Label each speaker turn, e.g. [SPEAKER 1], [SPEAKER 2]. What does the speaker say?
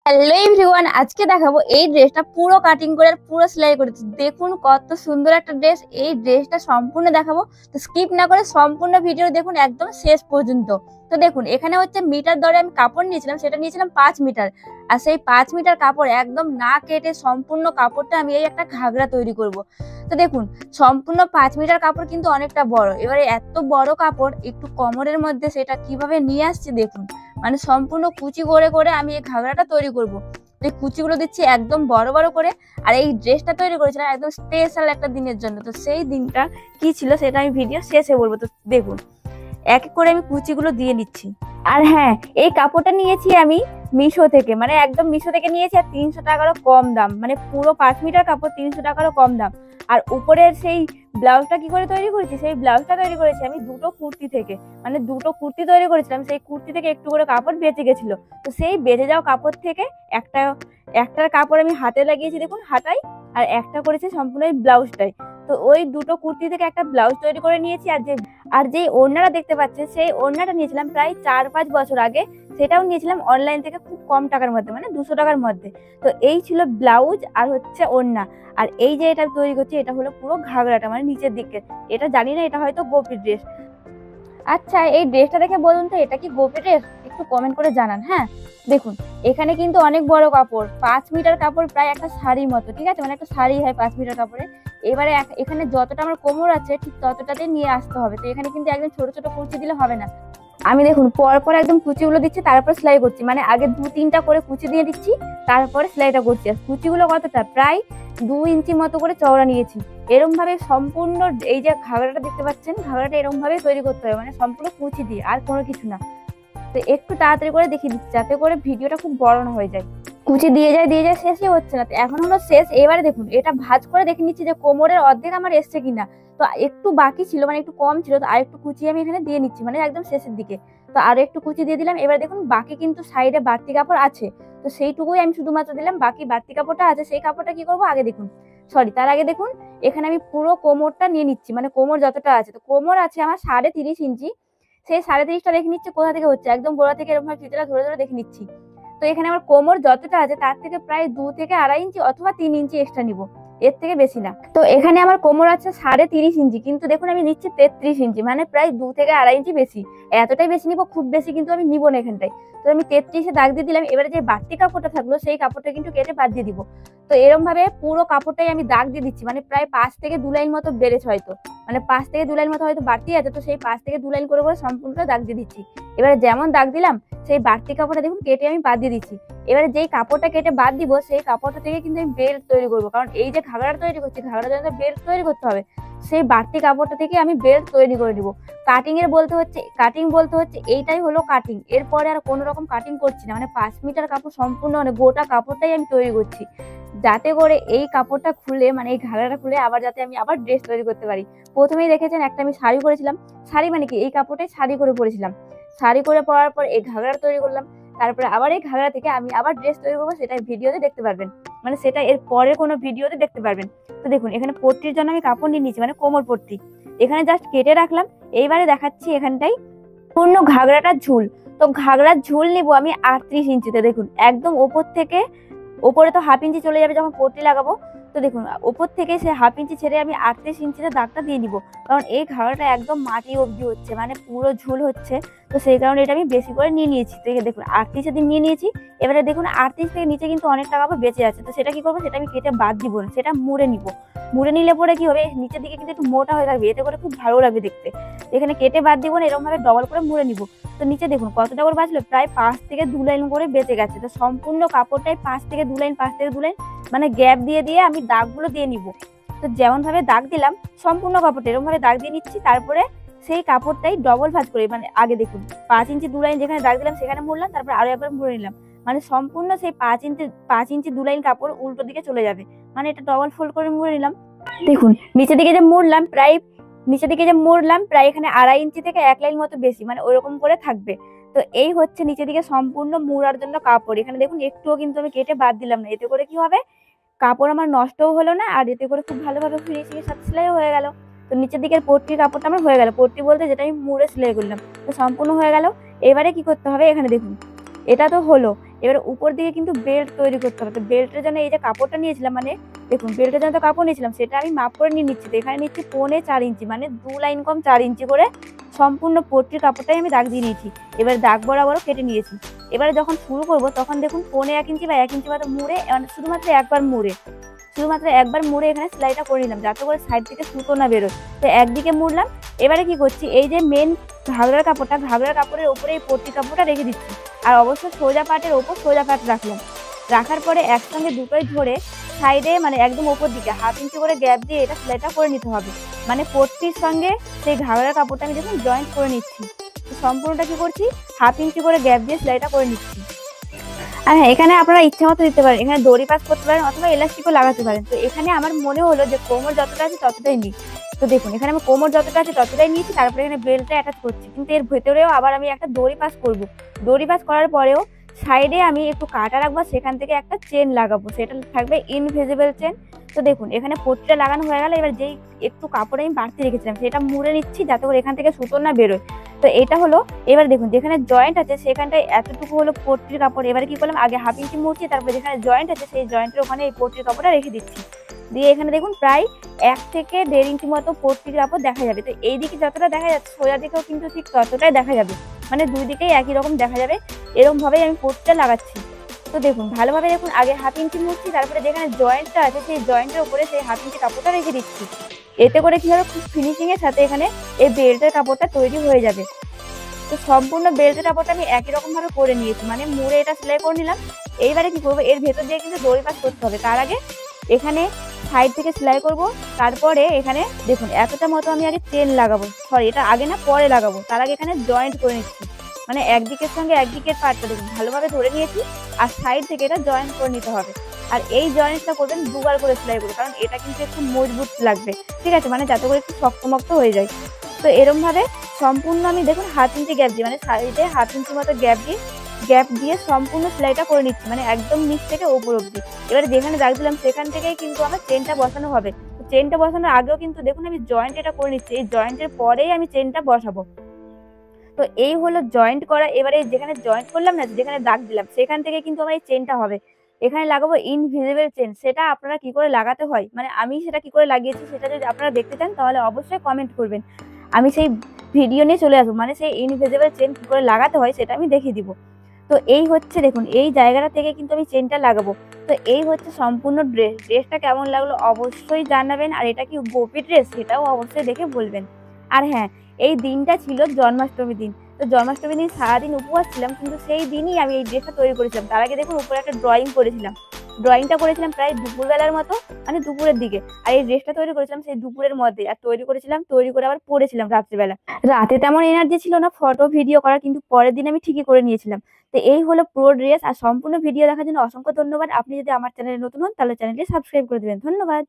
[SPEAKER 1] Hello everyone, আজকে দেখাবো এই ড্রেসটা পুরো কাটিং করে আর পুরো সেলাই করেছি। দেখুন কত সুন্দর একটা ড্রেস। এই ড্রেসটা সম্পূর্ণ দেখাবো, তো স্কিপ না করে সম্পূর্ণ ভিডিও দেখুন একদম শেষ পর্যন্ত। তো দেখুন এখানে হচ্ছে মিটার দরে আমি কাপড় নিয়েছিলাম, সেটা নিয়েছিলাম 5 মিটার। আর সেই 5 মিটার কাপড় একদম না কেটে সম্পূর্ণ কাপড়টা আমি এই একটা ঘাগরা তৈরি করব। তো দেখুন সম্পূর্ণ 5 মিটার কাপড় কিন্তু অনেকটা বড়। এবারে এত বড় কাপড় একটু কমরের মধ্যে সেটা কিভাবে নিয়ে আসছি দেখুন। মানে সম্পূর্ণ কুচি করে করে আমি এই ঘাগরাটা তৈরি করব। এই কুচিগুলো দিচ্ছি একদম বড় বড় করে। আর এই ড্রেসটা তৈরি করেছিলাম একদম স্পেশাল একটা দিনের জন্য। তো সেই দিনটা কি ছিল সেটা আমি ভিডিও শেষে বলবো। তো দেখুন এক এক করে আমি কুচিগুলো দিয়ে নিচ্ছি। আর হ্যাঁ, এই কাপড়টা নিয়েছি আমি মিশো থেকে, মানে একদম মিশো থেকে নিয়েছি। আর 300 টাকারও কম দাম, মানে পুরো 5 মিটার কাপড় 300 টাকারও কম দাম। আর উপরের সেই ব্লাউজটা কি করে তৈরি করেছি, সেই ব্লাউজটা তৈরি করেছি আমি দুটো কুর্তি থেকে। মানে দুটো কুর্তি তৈরি করেছিলাম, সেই কুর্তি থেকে একটু করে কাপড় বেঁচে গেছিল। তো সেই বেঁচে যাওয়া কাপড় থেকে একটা একটার কাপড় আমি হাতে লাগিয়েছি দেখুন হাতায়, আর একটা করেছি সম্পূর্ণ এই ব্লাউজটাই। তো ওই দুটো কুর্তি থেকে একটা ব্লাউজ তৈরি করে নিয়েছি। আর যে ওড়নাটা দেখতে পাচ্ছেন সেই ওড়নাটা নিয়েছিলাম প্রায় 4-5 বছর আগে। সেটাও নিয়েছিলাম অনলাইন থেকে খুব কম টাকার মধ্যে, মানে 200 টাকার মধ্যে। তো এই ছিল ব্লাউজ আর হচ্ছে ওড়না। আর এই যে এটা তৈরি করছি এটা হলো পুরো ঘাগরাটা, মানে নিচের দিকে। এটা জানি না, এটা হয়তো গোপী ড্রেস। আচ্ছা, এই ড্রেসটা দেখে বলুন তো এটা কি গোপী ড্রেস, একটু কমেন্ট করে জানান। হ্যাঁ দেখুন এখানে কিন্তু অনেক বড় কাপড়, 5 মিটার কাপড়, প্রায় একটা শাড়ির মতো, ঠিক আছে, মানে একটা শাড়ি হয় 5 মিটার কাপড়ে। এবারে এখানে যতটা আমার কোমর আছে ঠিক ততটাতে নিয়ে আসতে হবে। তো এখানে কিন্তু একদম ছোট ছোট কুচি দিলে হবে না। আমি দেখুন পর পর একদম কুচিগুলো দিচ্ছি, তারপর সেলাই করছি। মানে আগে 2-3টা করে কুচি দিয়ে দিচ্ছি, তারপরে সেলাইটা করছি। আর কুচিগুলো কতটা, প্রায় 2 ইঞ্চি মতো করে চওড়া নিয়েছি। এরকম ভাবে সম্পূর্ণ এই যে ঘাগরাটা দেখতে পাচ্ছেন, ঘাগরাটা এরকম ভাবে তৈরি করতে হবে, মানে সম্পূর্ণ কুচি দিয়ে, আর কোনো কিছু না। তো একটু তাড়াতাড়ি করে দেখিয়ে দিচ্ছি যাতে করে ভিডিওটা খুব বড় না হয়ে যায়। কুচি দিয়ে যায় শেষই হচ্ছে না, তো এখন হলো শেষ। এবারে দেখুন এটা ভাঁজ করে দেখে নিচ্ছি যে কোমরের অর্ধেক আমার এসছে কিনা। তো একটু বাকি ছিল, মানে একটু কম ছিল, তো আর একটু কুচি আমি এখানে দিয়ে নিচ্ছি, মানে একদম শেষের দিকে। তো আরো একটু কুচি দিয়ে দিলাম। এবার দেখুন বাকি কিন্তু সাইডে বাড়তি কাপড় আছে, তো সেইটুকুই আমি শুধুমাত্র দিলাম। বাকি বাড়তি কাপড়টা আছে, সেই কাপড়টা কি করবো আগে দেখুন, সরি তার আগে দেখুন এখানে আমি পুরো কোমরটা নিয়ে নিচ্ছি। মানে কোমর যতটা আছে, তো কোমর আছে আমার 30.5 ইঞ্চি। সেই 30.5টা দেখে নিচ্ছে কোথা থেকে হচ্ছে, একদম গোড়া থেকে এরকম ভাবে ফিতেটা ধরে ধরে দেখে নিচ্ছি। তো এখানে আমার কোমর যতটা আছে তার থেকে প্রায় 2 থেকে 2.5 ইঞ্চি অথবা 3 ইঞ্চি এক্সট্রা নিব, এর থেকে বেশি না। তো এখানে আমার কোমর আছে 30.5 ইঞ্চি, কিন্তু দেখুন আমি নিচ্ছি 33 ইঞ্চি, মানে প্রায় 2 থেকে 2.5 ইঞ্চি বেশি। এতটাই বেশি নিব, খুব বেশি কিন্তু আমি নিব না এখানটায়। তো আমি 33-এ দাগ দিয়ে দিলাম। এবারে যে বাড়তি কাপড়টা থাকলো সেই কাপড়টা কিন্তু কেটে বাদ দিয়ে দিব। তো এরকম ভাবে পুরো কাপড়টাই আমি দাগ দিয়ে দিচ্ছি, মানে প্রায় 5 থেকে 2 লাইন মতো বেড়েছে হয়তো, মানে 5 থেকে 2 লাইন মতো হয়তো বাড়তি আছে। তো সেই 5 থেকে 2 লাইন করে করে সম্পূর্ণটা দাগ দিয়ে দিচ্ছি। এবারে যেমন দাগ দিলাম সেই বাড়তি কাপড়টা দেখুন কেটে আমি বাদ দিয়ে দিচ্ছি। এবারে যেই কাপড়টা কেটে বাদ দিব সেই কাপড়টা থেকে কিন্তু আমি বেল্ট তৈরি করবো, কারণ এই যে ঘাগড়াটা তৈরি করছি, ঘাগড়ার জন্য বেল্ট তৈরি করতে হবে। সেই বাড়তি কাপড়টা থেকে আমি বেল্ট তৈরি করে দিব। কাটিং বলতে হচ্ছে এইটাই হলো কাটিং। এরপরে আর কোনো রকম কাটিং করছি না, মানে 5 মিটার কাপড় সম্পূর্ণ, মানে গোটা কাপড়টাই আমি তৈরি করছি, যাতে করে এই কাপড়টা খুলে, মানে এই ঘাগড়াটা খুলে আবার যাতে আমি আবার ড্রেস তৈরি করতে পারি। প্রথমেই দেখেছেন একটা আমি শাড়ি করেছিলাম, শাড়ি মানে কি এই কাপড়টাই শাড়ি করে পরেছিলাম। শাড়ি করে পরার পর এই ঘাগড়াটা তৈরি করলাম, তারপরে আবার এই ঘাগড়া থেকে আমি আবার ড্রেস তৈরি করবো, সেটা ভিডিওতে দেখতে পারবেন, মানে সেটা এর পরের কোনো ভিডিওতে দেখতে পারবেন। তো দেখুন এখানে পট্টির জন্য আমি কাপড় নিয়ে নিয়েছি, মানে কোমর পট্টি এখানে জাস্ট কেটে রাখলাম। এইবারে দেখাচ্ছি এখানটাই পূর্ণ ঘাগড়াটার ঝুল। তো ঘাগড়ার ঝুল নিব আমি 38 ইঞ্চিতে। দেখুন একদম ওপর থেকে, ওপরে তো 1/2 ইঞ্চি চলে যাবে যখন পট্টি লাগাবো। তো দেখুন ওপর থেকে সে 1/2 ইঞ্চি ছেড়ে আমি 38 ইঞ্চিতে দাগটা দিয়ে নিব, কারণ এই ঘাগড়াটা একদম মাটি অবধি হচ্ছে, মানে পুরো ঝুল হচ্ছে। তো সেই কারণে এটা আমি বেশি করে নিয়ে নিয়েছি। তো দেখুন 38 দিন নিয়ে নিয়েছি। এবারে দেখুন 38 থেকে নিচে কিন্তু অনেক টাকা বেঁচে আছে। তো সেটা কি করবো, সেটা আমি কেটে বাদ দিব না, সেটা মুড়ে নিব। মুড়ে নিলে পরে কি হবে, নিচের দিকে কিন্তু একটু মোটা হয়ে থাকবে, এতে করে খুব ভালো লাগবে দেখতে। এখানে কেটে বাদ দিব না, এরকম ভাবে ডবল করে মুড়ে নিব। তো নিচে দেখুন কতটা করে বাঁচলো, প্রায় 5 থেকে 2 লাইন করে বেঁচে গেছে। তো সম্পূর্ণ কাপড়টাই 5 থেকে 2 লাইন, 5 থেকে 2 লাইন, মানে গ্যাপ দিয়ে দিয়ে আমি দাগগুলো দিয়ে নিব। তো যেমন ভাবে দাগ দিলাম সম্পূর্ণ কাপড়টা এরকম ভাবে দাগ দিয়ে নিচ্ছি। তারপরে সেই কাপড়টাই ডবল ভাঁজ করে, মানে আগে দেখুন 5 ইঞ্চি 2 লাইন যেখানে দাগ দিলাম সেখানে মুড়লাম, তারপর আরো একবার মুড়ে নিলাম, মানে সম্পূর্ণ সেই 5 ইঞ্চি 2 লাইন কাপড় উল্টো দিকে চলে যাবে, মানে এটা ডবল ফোল্ড করে মুড়ে নিলাম। দেখুন নিচের দিকে যে মুড়লাম প্রায় এখানে 2.5 ইঞ্চি থেকে 1 লাইন মতো বেশি, মানে ওরকম করে থাকবে। তো এই হচ্ছে নিচের দিকে সম্পূর্ণ মুড়ার জন্য কাপড়। এখানে দেখুন একটুও কিন্তু আমি কেটে বাদ দিলাম না, এতে করে কি হবে, কাপড় আমার নষ্টও হলো না, আর এতে করে খুব ভালোভাবে ফিনিশিং এর সাথে সেলাই হয়ে গেল। তো নিচের দিকের পট্টির কাপড়টা আমার হয়ে গেল, পট্টি বলতে যেটা আমি মুড়ে সেলাই করলাম, তো সম্পূর্ণ হয়ে গেল। এবারে কি করতে হবে, এখানে দেখুন এটা তো হলো। এবার উপর দিকে কিন্তু বেল্ট তৈরি করতে হবে। তো বেল্টের জন্য এই যে কাপড়টা নিয়েছিলাম, মানে দেখুন বেল্টের জন্য তো কাপড় নিয়েছিলাম, সেটা আমি মাপ করে নিয়ে নিচ্ছি। তো এখানে নিচ্ছি 4.25 ইঞ্চি, মানে 2 লাইন কম 4 ইঞ্চি করে সম্পূর্ণ পট্টির কাপড়টাই আমি দাগ দিয়ে নিয়েছি। এবার দাগ বরাবরও কেটে নিয়েছি। এবারে যখন শুরু করব তখন দেখুন 1.25 ইঞ্চি বা 1 ইঞ্চি মতো মুড়ে, শুধুমাত্র একবার মুড়ে এখানে সেলাইটা করে নিলাম, যাতে করে সাইড থেকে সুতো না বেরোয়। তো একদিকে মুড়লাম। এবারে কি করছি, এই যে মেন ঘাগরার কাপড়ের উপরে এই পট্টি কাপড়টা রেখে দিচ্ছি। আর অবশ্যই সোজা পাটের ওপর সোজা পাট রাখলাম। রাখার পরে একসঙ্গে দুটোই ধরে সাইডে, মানে একদম ওপর দিকে 1/2 ইঞ্চি করে গ্যাপ দিয়ে এটা সেলাইটা করে নিতে হবে। মানে পট্টির সঙ্গে সেই ঘাগরার কাপড়টা আমি দেখুন জয়েন্ট করে নিচ্ছি। সম্পূর্ণটা কি করছি, 1/2 ইঞ্চি করে গ্যাপ দিয়ে সেলাইটা করে নিচ্ছি। আর হ্যাঁ, এখানে আপনারা ইচ্ছা মতো দিতে পারেন, এখানে দড়ি পাস করতে পারেন অথবা এলাস্টিকও লাগাতে পারেন। তো এখানে আমার মনে হলো যে কোমর যতটা আছে ততটাই নিই। তো দেখুন এখানে আমি কোমর যতটা আছে ততটাই নিয়েছি, তারপরে এখানে বেল্টটা অ্যাটাচ করছি। কিন্তু এর ভেতরেও আবার আমি একটা দড়ি পাস করব। দড়ি পাস করার পরেও সাইডে আমি একটু কাটা রাখবো, সেখান থেকে একটা চেন লাগাবো, সেটা থাকবে ইনভিজিবল চেন। তো দেখুন এখানে পট্টিটা লাগানো হয়ে গেল। এবার যেই একটু কাপড় আমি বাড়তি রেখেছিলাম সেটা মুড়ে নিচ্ছি, যাতে করে এখান থেকে সুতো না বেরোয়। তো এটা হলো। এবার দেখুন যেখানে জয়েন্ট আছে সেখানটায় এতটুকু হলো পট্টির কাপড়। এবারে কি করলাম, আগে 1/2 ইঞ্চি মুড়ছি, তারপরে যেখানে জয়েন্ট আছে সেই জয়েন্টের ওখানে এই পট্টির কাপড়টা রেখে দিচ্ছি। দিয়ে এখানে দেখুন প্রায় 1 থেকে 1.5 ইঞ্চি মতো পট্টির কাপড় দেখা যাবে। তো এই দিকে যতটা দেখা যাচ্ছে সোজা দিকেও কিন্তু ঠিক ততটাই দেখা যাবে, মানে দুই দিকেই একই রকম দেখা যাবে। এরকম ভাবেই আমি পট্টিটা লাগাচ্ছি। তো দেখুন ভালোভাবে দেখুন, আগে 1/2 ইঞ্চি মুড়ছি, তারপরে যেখানে জয়েন্টটা আছে সেই জয়েন্টের উপরে সেই 1/2 ইঞ্চি কাপড়টা রেখে দিচ্ছি। এতে করে কি হবে, খুব ফিনিশিং এর সাথে এখানে এই বেল্টের কাপড়টা তৈরি হয়ে যাবে। তো সম্পূর্ণ বেল্টের কাপড়টা আমি একই রকম ভাবে করে নিয়েছি, মানে মুড়ে এটা সেলাই করে নিলাম। এইবারে কি করবো, এর ভেতর দিয়ে কিন্তু দড়ি পাস করতে হবে। তার আগে এখানে সাইড থেকে সেলাই করব। তারপরে এখানে দেখুন এতটা মতো আমি আগে চেন লাগাবো, সরি এটা আগে না পরে লাগাবো। তার আগে এখানে জয়েন্ট করে নিচ্ছি, মানে একদিকের সঙ্গে একদিকের পার্টটা দেখুন ভালোভাবে ধরে নিয়েছি, আর সাইড থেকে এটা জয়েন্ট করে নিতে হবে। আর এই জয়েন্টটা করবেন দুবার করে সেলাই করবো, কারণ এটা কিন্তু একটু মজবুত লাগবে, ঠিক আছে, মানে যাতে করে একটু শক্তমক্ত হয়ে যায়। তো এরকম ভাবে সম্পূর্ণ আমি দেখুন 1/2 ইঞ্চি গ্যাপ দিই, মানে সাইডে 1/2 ইঞ্চি মতো গ্যাপ দিয়ে সম্পূর্ণ সেলাইটা করে নিচ্ছি, মানে একদম নিচ থেকে ওপর অব্দি। এবারে যেখানে দাগ দিলাম সেখান থেকেই কিন্তু আমার চেনটা বসানো হবে। তো চেনটা বসানোর আগেও কিন্তু দেখুন আমি জয়েন্ট এটা করে নিচ্ছি, এই জয়েন্টের পরেই আমি চেনটা বসাবো। তো এই হলো জয়েন্ট করা। এবারে যেখানে জয়েন্ট করলাম না, যেখানে দাগ দিলাম সেখান থেকে কিন্তু আমার এই চেনটা হবে। এখানে লাগাবো ইনভিজিবল চেন। সেটা আপনারা কি করে লাগাতে হয়, মানে আমি সেটা কি করে লাগিয়েছি, সেটা যদি আপনারা দেখতে চান তাহলে অবশ্যই কমেন্ট করবেন। আমি সেই ভিডিও নিয়ে চলে আসবো, মানে সেই ইনভিজিবল চেন কি করে লাগাতে হয় সেটা আমি দেখিয়ে দিব। তো এই হচ্ছে দেখুন এই জায়গাটা থেকে কিন্তু আমি চেনটা লাগাবো। তো এই হচ্ছে সম্পূর্ণ ড্রেসটা কেমন লাগলো অবশ্যই জানাবেন। আর এটা কি গোপী ড্রেস সেটাও অবশ্যই দেখে বলবেন। আর হ্যাঁ, এই দিনটা ছিল জন্মাষ্টমীর দিন। তো জন্মাষ্টমীর দিন সারাদিন উপবাস ছিলাম, কিন্তু সেই দিনই আমি এই ড্রেসটা তৈরি করেছিলাম। তার আগে দেখুন উপরে একটা ড্রয়িং করেছিলাম। ড্রয়িংটা করেছিলাম প্রায় দুপুরবেলার মতো, মানে দুপুরের দিকে। আর এই ড্রেসটা তৈরি করেছিলাম সেই দুপুরের মধ্যে। আর তৈরি করে আবার পরেছিলাম রাত্রিবেলা। রাতে তেমন এনার্জি ছিল না ফটো ভিডিও করার, কিন্তু পরের দিন আমি ঠিকই করে নিয়েছিলাম। তো এই হলো পুরো ড্রেস। আর সম্পূর্ণ ভিডিও দেখার জন্য অসংখ্য ধন্যবাদ। আপনি যদি আমার চ্যানেলে নতুন হন তাহলে চ্যানেলটি সাবস্ক্রাইব করে দেবেন। ধন্যবাদ।